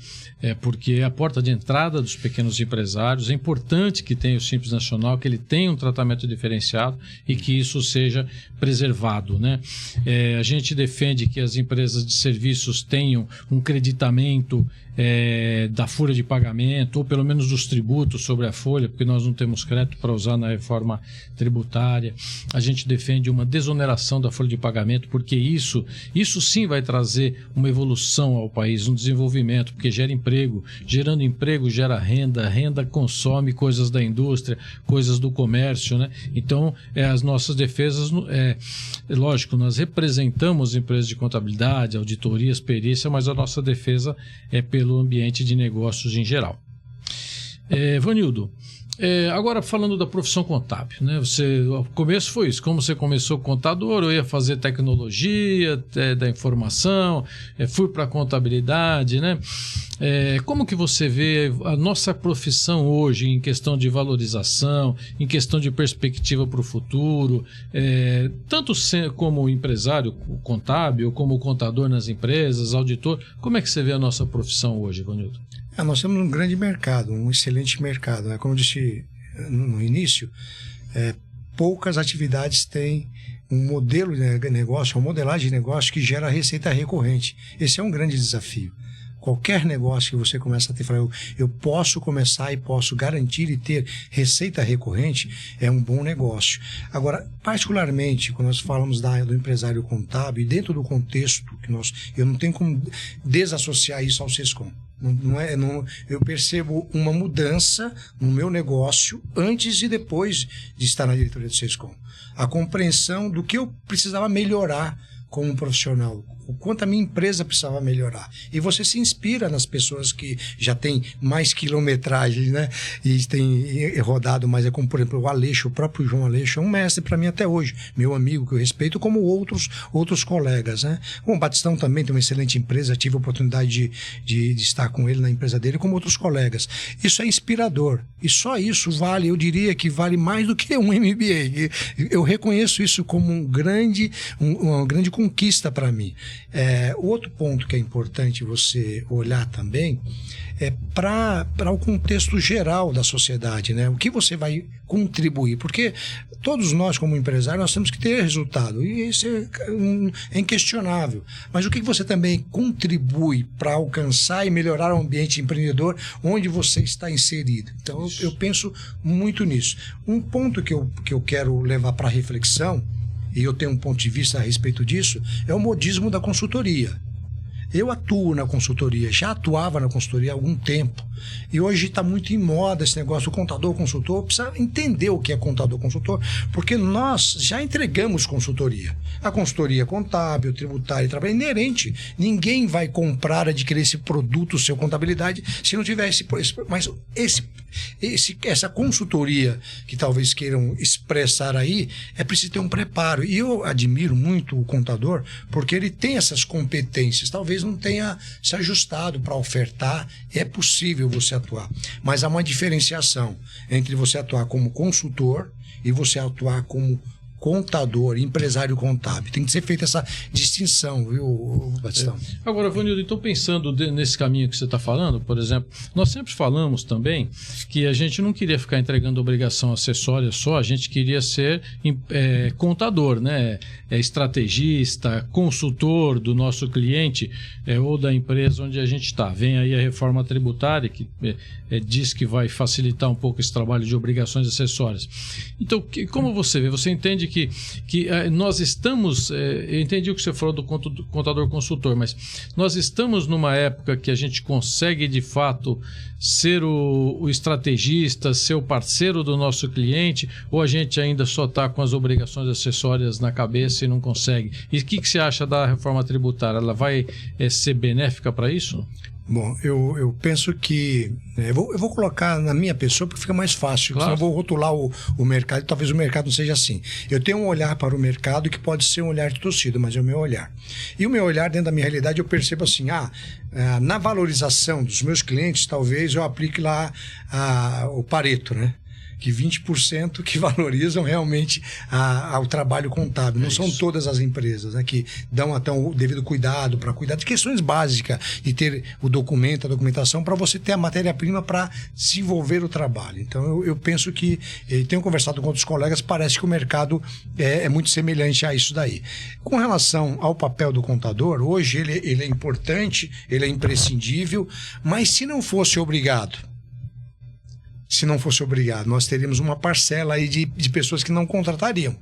porque é a porta de entrada dos pequenos empresários. É importante que tenha o Simples Nacional, que ele tenha um tratamento diferenciado e que isso seja preservado, né? A gente defende que as empresas de serviços tenham um creditamento da folha de pagamento, ou pelo menos dos tributos sobre a folha, porque nós não temos crédito para usar na reforma tributária. A gente defende uma desoneração da folha de pagamento, porque isso sim vai trazer uma evolução ao país, um desenvolvimento, porque gera emprego, gerando emprego gera renda, renda consome coisas da indústria, coisas do comércio, né? Então, as nossas defesas, lógico, nós representamos empresas de contabilidade, auditorias, perícia, mas a nossa defesa é pelo ambiente de negócios em geral. Vanildo, agora falando da profissão contábil, né? O começo foi isso, como você começou contador, eu ia fazer tecnologia da informação, fui para a contabilidade, né? Como que você vê a nossa profissão hoje em questão de valorização, em questão de perspectiva para o futuro, tanto como empresário contábil, como contador nas empresas, auditor, como é que você vê a nossa profissão hoje, Vanildo? Nós temos um grande mercado, um excelente mercado, né? Como eu disse no início, poucas atividades têm um modelo de negócio, uma modelagem de negócio que gera receita recorrente. Esse é um grande desafio. Qualquer negócio que você começa a ter, eu posso começar e posso garantir e ter receita recorrente, é um bom negócio. Agora, particularmente, quando nós falamos do empresário contábil, e dentro do contexto que eu não tenho como desassociar isso ao SESCOM. Eu percebo uma mudança no meu negócio antes e depois de estar na diretoria do SESCOM. A compreensão do que eu precisava melhorar como profissional, o quanto a minha empresa precisava melhorar. E você se inspira nas pessoas que já têm mais quilometragem, né? E têm rodado mais, como por exemplo o Aleixo, o próprio João Aleixo, é um mestre para mim até hoje, meu amigo que eu respeito, como outros colegas, né? O Batistão também tem uma excelente empresa, tive a oportunidade de estar com ele na empresa dele, como outros colegas. Isso é inspirador. E só isso vale, eu diria que vale mais do que um MBA. Eu reconheço isso como uma grande conquista para mim. Outro ponto que é importante você olhar também é para o contexto geral da sociedade, né? O que você vai contribuir, porque todos nós como empresários nós temos que ter resultado e isso é inquestionável, mas o que você também contribui para alcançar e melhorar o ambiente empreendedor onde você está inserido. Então eu penso muito nisso. Um ponto que eu quero levar para reflexão, e eu tenho um ponto de vista a respeito disso, é o modismo da consultoria. Eu atuo na consultoria, já atuava na consultoria há algum tempo. E hoje está muito em moda esse negócio, o contador-consultor precisa entender o que é contador-consultor, porque nós já entregamos consultoria. A consultoria contábil, tributária e trabalho é inerente. Ninguém vai comprar, adquirir esse produto, seu contabilidade, se não tiver mas essa consultoria que talvez queiram expressar aí, é preciso ter um preparo. E eu admiro muito o contador, porque ele tem essas competências. Talvez não tenha se ajustado para ofertar, é possível você atuar. Mas há uma diferenciação entre você atuar como consultor e você atuar como contador, empresário contábil. Tem que ser feita essa distinção, viu, Batistão? Agora, Vanildo, então pensando nesse caminho que você está falando, por exemplo, nós sempre falamos também que a gente não queria ficar entregando obrigação acessória só, a gente queria ser contador, né? Estrategista, consultor do nosso cliente ou da empresa onde a gente está. Vem aí a reforma tributária que diz que vai facilitar um pouco esse trabalho de obrigações acessórias. Então, como você vê? Você entende que nós estamos... eu entendi o que você falou do contador consultor, mas nós estamos numa época que a gente consegue, de fato, ser o estrategista, ser o parceiro do nosso cliente, ou a gente ainda só está com as obrigações acessórias na cabeça e não consegue? E o que você acha da reforma tributária? Ela vai ser benéfica para isso? Bom, eu penso que... Eu vou colocar na minha pessoa porque fica mais fácil. Claro. Senão eu vou rotular o mercado e talvez o mercado não seja assim. Eu tenho um olhar para o mercado que pode ser um olhar distorcido, mas é o meu olhar. E o meu olhar, dentro da minha realidade, eu percebo assim, na valorização dos meus clientes, talvez eu aplique lá o Pareto, né? Que 20% que valorizam realmente ao trabalho contábil. Não são todas as empresas, né, que dão até o devido cuidado para cuidar de questões básicas, de ter o documento, a documentação, para você ter a matéria-prima para desenvolver o trabalho. Então, eu penso que, tenho conversado com outros colegas, parece que o mercado é muito semelhante a isso daí. Com relação ao papel do contador, hoje ele é importante, ele é imprescindível, mas se não fosse obrigado, nós teríamos uma parcela aí de pessoas que não contratariam.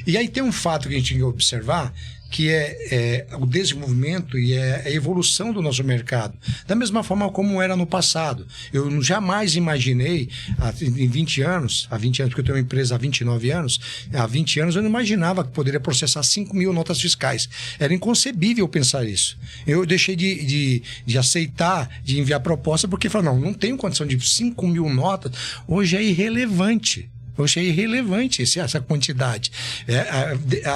E aí tem um fato que a gente tem que observar, que é o desenvolvimento e a evolução do nosso mercado. Da mesma forma como era no passado. Eu jamais imaginei, há 20 anos, porque eu tenho uma empresa há 29 anos, há 20 anos eu não imaginava que poderia processar 5 mil notas fiscais. Era inconcebível pensar isso. Eu deixei de aceitar, de enviar proposta, porque falei, não tenho condição de 5 mil notas. Hoje é irrelevante. Hoje é irrelevante essa quantidade.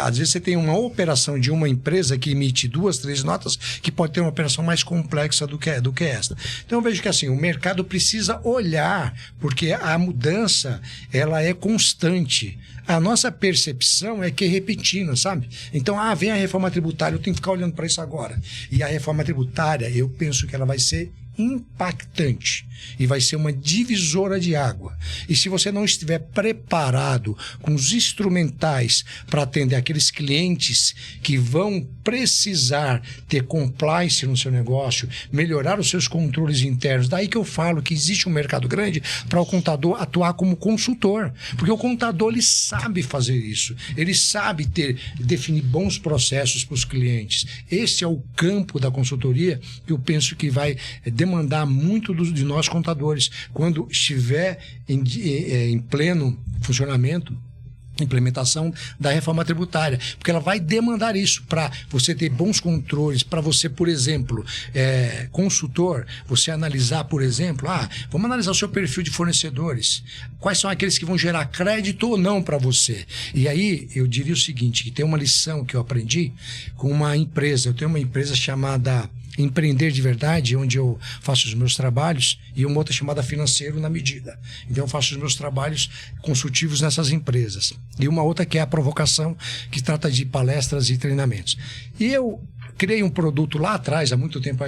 Às vezes você tem uma operação de uma empresa que emite 2, 3 notas, que pode ter uma operação mais complexa do que esta. Então eu vejo que assim, o mercado precisa olhar, porque a mudança ela é constante. A nossa percepção é que é repetindo, sabe? Então, vem a reforma tributária, eu tenho que ficar olhando para isso agora. E a reforma tributária, eu penso que ela vai ser impactante e vai ser uma divisora de água. E se você não estiver preparado com os instrumentais para atender aqueles clientes que vão precisar ter compliance no seu negócio, melhorar os seus controles internos, daí que eu falo que existe um mercado grande para o contador atuar como consultor, porque o contador ele sabe fazer isso, ele sabe definir bons processos para os clientes. Esse é o campo da consultoria que eu penso que vai demandar muito de nós contadores quando estiver em pleno funcionamento, implementação da reforma tributária, porque ela vai demandar isso para você ter bons controles, para você, por exemplo, consultor, você analisar, por exemplo, vamos analisar o seu perfil de fornecedores, quais são aqueles que vão gerar crédito ou não para você. E aí eu diria o seguinte, que tem uma lição que eu aprendi com uma empresa, eu tenho uma empresa chamada Empreender de Verdade, onde eu faço os meus trabalhos, e uma outra chamada Financeiro na Medida. Então eu faço os meus trabalhos consultivos nessas empresas. E uma outra que é a Provocação, que trata de palestras e treinamentos. E eu criei um produto lá atrás, há muito tempo,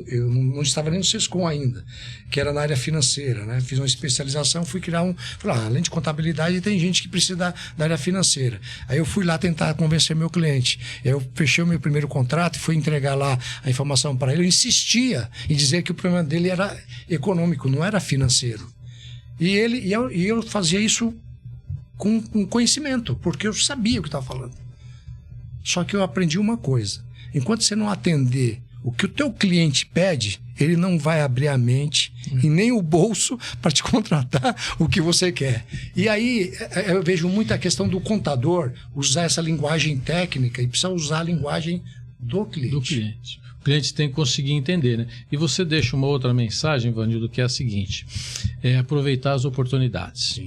eu não estava nem no Sescom ainda, que era na área financeira, né? Fiz uma especialização, fui criar falei, além de contabilidade, tem gente que precisa da área financeira. Aí eu fui lá tentar convencer meu cliente. Eu fechei o meu primeiro contrato e fui entregar lá a informação para ele. Eu insistia em dizer que o problema dele era econômico, não era financeiro. E eu fazia isso com conhecimento, porque eu sabia o que estava falando. Só que eu aprendi uma coisa. Enquanto você não atender o que o teu cliente pede, ele não vai abrir a mente e nem o bolso para te contratar o que você quer. E aí eu vejo muito a questão do contador usar essa linguagem técnica e precisa usar a linguagem do cliente. O cliente tem que conseguir entender, né? E você deixa uma outra mensagem, Vanildo, que é a seguinte: aproveitar as oportunidades.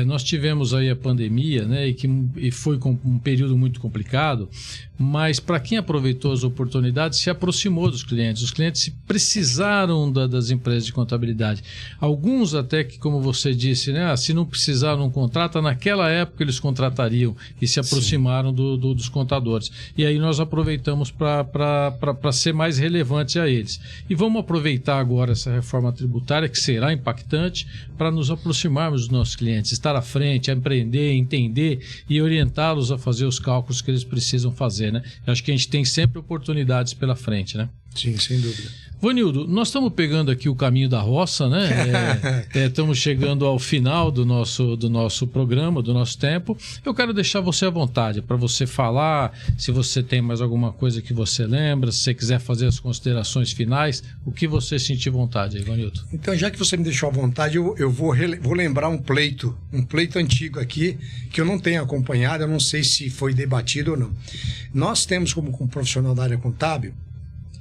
Nós tivemos aí a pandemia, né? E foi um período muito complicado, mas para quem aproveitou as oportunidades, se aproximou dos clientes. Os clientes precisaram das empresas de contabilidade. Alguns até que, como você disse, né? Se não precisar, não contrata. Naquela época eles contratariam e se aproximaram dos contadores. E aí nós aproveitamos para ser mais relevante a eles. E vamos aproveitar agora essa reforma tributária, que será impactante, para nos aproximarmos dos nossos clientes, estar à frente, aprender, entender e orientá-los a fazer os cálculos que eles precisam fazer, né? Eu acho que a gente tem sempre oportunidades pela frente, né? Sim, sem dúvida. Vanildo, nós estamos pegando aqui o caminho da roça, né? Estamos chegando ao final do nosso programa, do nosso tempo. Eu quero deixar você à vontade para você falar, se você tem mais alguma coisa que você lembra, se você quiser fazer as considerações finais, o que você sentir vontade aí, Vanildo. Então, já que você me deixou à vontade, eu vou lembrar um pleito antigo aqui, que eu não tenho acompanhado, eu não sei se foi debatido ou não. Nós temos como profissional da área contábil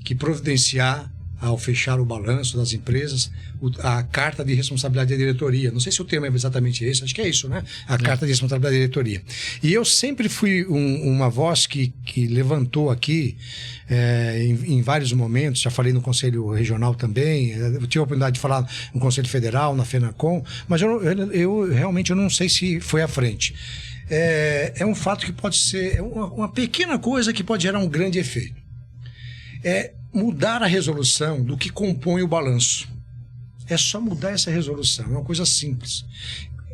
que providenciar, ao fechar o balanço das empresas, a carta de responsabilidade da diretoria. Não sei se o termo é exatamente esse, acho que é isso, né? A carta de responsabilidade da diretoria. E eu sempre fui uma voz que levantou aqui, em vários momentos, já falei no Conselho Regional também, eu tive a oportunidade de falar no Conselho Federal, na FENACOM, mas eu realmente não sei se foi à frente. É um fato que pode ser uma pequena coisa que pode gerar um grande efeito. Mudar a resolução do que compõe o balanço. É só mudar essa resolução, é uma coisa simples.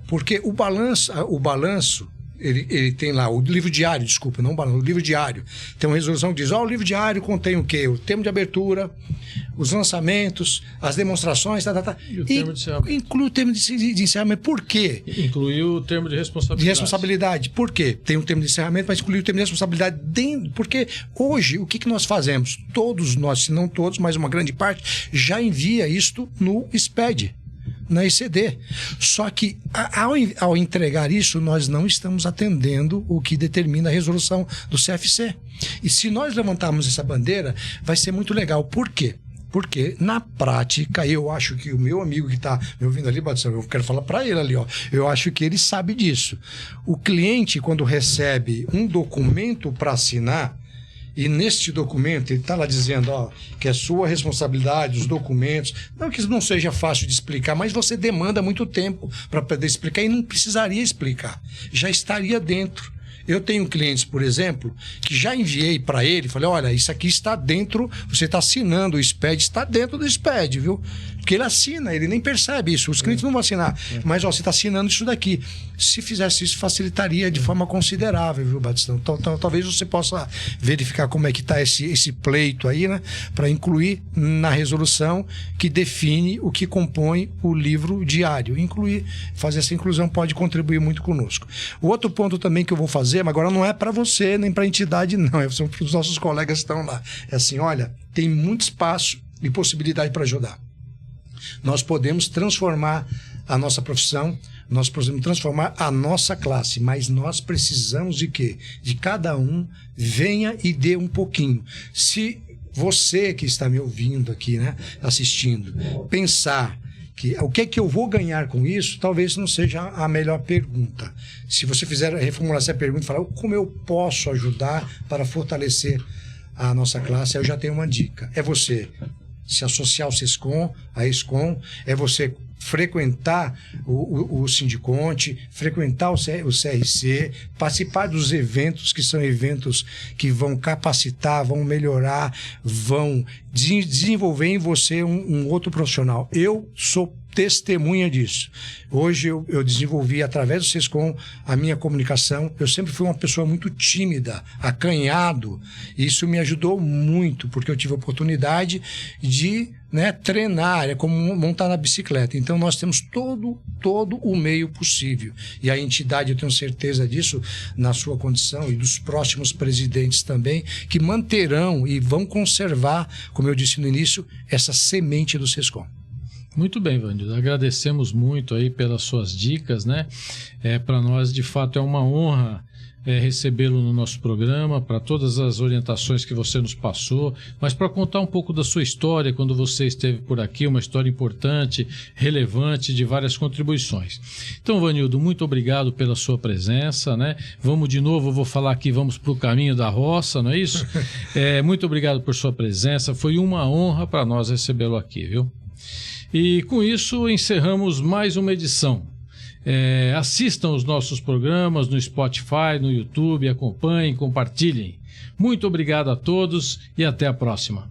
Porque o balanço ele tem lá, o livro diário, desculpa, não o balanço, o livro diário. Tem uma resolução que diz, o livro diário contém o quê? O termo de abertura, os lançamentos, as demonstrações, E o termo de encerramento. Inclui o termo de encerramento. Por quê? Incluiu o termo de responsabilidade. De responsabilidade. Por quê? Tem um termo de encerramento, mas incluiu o termo de responsabilidade dentro. Porque hoje, o que nós fazemos? Todos nós, se não todos, mas uma grande parte, já envia isto no SPED, na ECD. Só que, ao entregar isso, nós não estamos atendendo o que determina a resolução do CFC. E se nós levantarmos essa bandeira, vai ser muito legal. Por quê? Porque, na prática, eu acho que o meu amigo que está me ouvindo ali, eu quero falar para ele ali, eu acho que ele sabe disso. O cliente, quando recebe um documento para assinar, e neste documento ele está lá dizendo que é sua responsabilidade, os documentos, não que isso não seja fácil de explicar, mas você demanda muito tempo para poder explicar e não precisaria explicar, já estaria dentro. Eu tenho clientes, por exemplo, que já enviei para ele, falei, olha, isso aqui está dentro, você está assinando o SPED, está dentro do SPED, viu? Porque ele assina, ele nem percebe isso, os clientes não vão assinar, mas você está assinando isso daqui. Se fizesse isso, facilitaria de forma considerável, viu, Batistão? Então, talvez você possa verificar como é que está esse pleito aí, né? Para incluir na resolução que define o que compõe o livro diário. Fazer essa inclusão pode contribuir muito conosco. O outro ponto também que eu vou fazer, mas agora não é para você, nem para a entidade, não. São para os nossos colegas que estão lá. É assim, olha, tem muito espaço e possibilidade para ajudar. Nós podemos transformar a nossa profissão, nós podemos transformar a nossa classe, mas nós precisamos de quê? De cada um venha e dê um pouquinho. Se você que está me ouvindo aqui, né, assistindo, pensar que o que é que eu vou ganhar com isso, talvez não seja a melhor pergunta. Se você reformular essa pergunta e falar como eu posso ajudar para fortalecer a nossa classe, eu já tenho uma dica. É você se associar ao SESCOM, à ESCOM, é você frequentar o Sindiconte, frequentar o CRC, participar dos eventos que são eventos que vão capacitar, vão melhorar, vão desenvolver em você um outro profissional. Eu sou testemunha disso. Hoje eu desenvolvi, através do SESCOM, a minha comunicação. Eu sempre fui uma pessoa muito tímida, acanhado. Isso me ajudou muito, porque eu tive a oportunidade de treinar, é como montar na bicicleta. Então nós temos todo o meio possível. E a entidade, eu tenho certeza disso, na sua condição, e dos próximos presidentes também, que manterão e vão conservar, como eu disse no início, essa semente do SESCOM. Muito bem, Vanildo. Agradecemos muito aí pelas suas dicas, né? Para nós, de fato, é uma honra recebê-lo no nosso programa, para todas as orientações que você nos passou, mas para contar um pouco da sua história quando você esteve por aqui, uma história importante, relevante, de várias contribuições. Então, Vanildo, muito obrigado pela sua presença, né? Vamos de novo, eu vou falar aqui, vamos para o caminho da roça, não é isso? Muito obrigado por sua presença, foi uma honra para nós recebê-lo aqui, viu? E com isso encerramos mais uma edição. Assistam os nossos programas no Spotify, no YouTube, acompanhem, compartilhem. Muito obrigado a todos e até a próxima.